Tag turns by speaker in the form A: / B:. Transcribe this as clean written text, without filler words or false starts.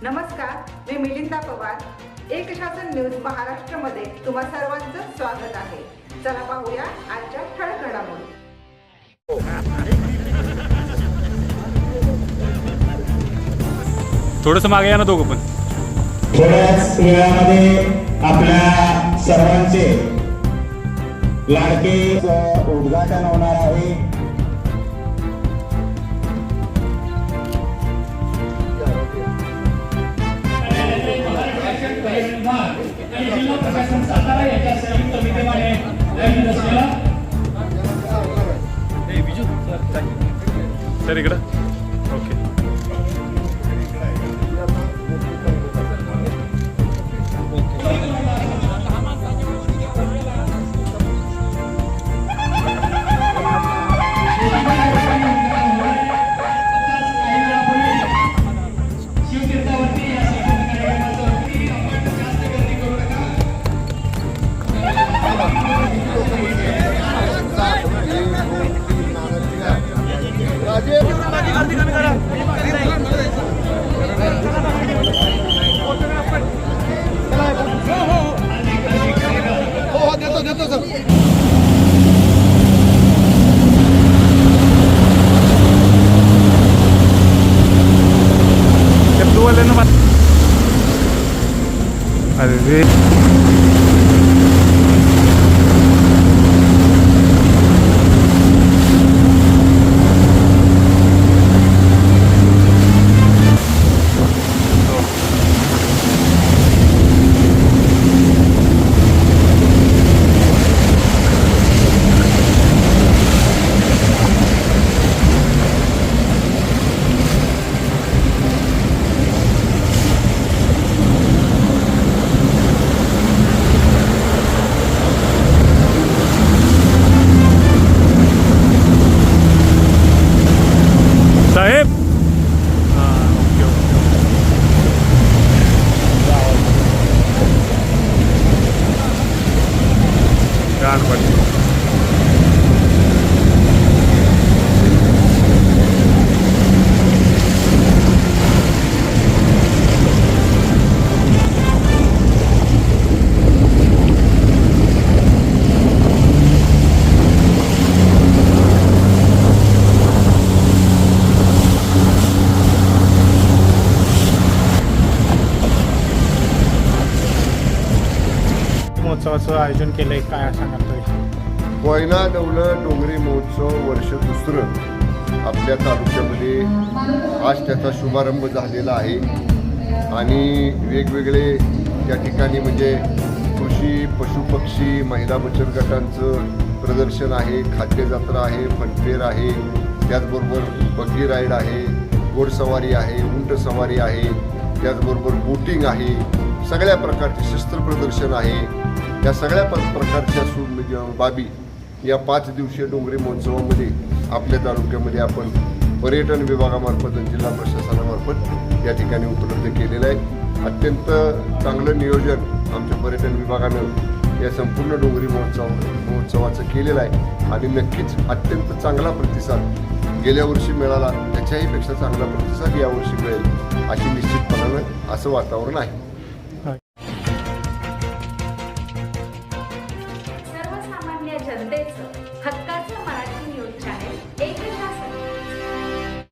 A: नमस्कार, मी मिलिंदा पवार। एक शासन न्यूज महाराष्ट्रमध्ये तुम्हा सर्वांचं स्वागत आहे। चला पाहूया आजच्या ठळक घडामोडी।
B: थोडंसं मागे या ना दोघं पण।
C: थोड्याच वेळामध्ये आपल्या सर्वांचे लाडके उद्घाटन होणार आहे।
D: जिल्हा प्रशासन सातारा यांच्या संयुक्त विद्यमाने आयोजित असलेला
B: सर इकडं ओके। अरे साहेब गान पडली।
E: महोत्सवाचं आयोजन केलंय, काय सांगाल तुम्ही?
F: कोयना डवलं डोंगरी महोत्सव वर्ष दुसरं आपल्या तालुक्यामध्ये आज त्याचा शुभारंभ झालेला आहे आणि वेगवेगळे त्या ठिकाणी म्हणजे कृषी पशुपक्षी महिला बचत गटांचं प्रदर्शन आहे, खाद्य जत्रा आहे, फनफेअर आहे, त्याचबरोबर बग्गी राईड आहे, घोडसवारी आहे, उंट सवारी आहे, त्याचबरोबर बोटिंग आहे, सगळ्या प्रकारचे शस्त्र प्रदर्शन आहे। या सगळ्या प्रकारच्या बाबी या 5 दिवसीय डोंगरी महोत्सवामध्ये आपल्या तालुक्यामध्ये आपण पर्यटन विभागामार्फत आणि जिल्हा प्रशासनामार्फत या ठिकाणी उपलब्ध केलेलं आहे। अत्यंत चांगलं नियोजन आमच्या पर्यटन विभागानं या संपूर्ण डोंगरी महोत्सवाचं केलेलं आहे आणि नक्कीच अत्यंत चांगला प्रतिसाद गेल्या वर्षी मिळाला, त्याच्याही पेक्षा चांगला प्रतिसाद यावर्षी मिळेल अशी निश्चितपणानं असं वातावरण आहे।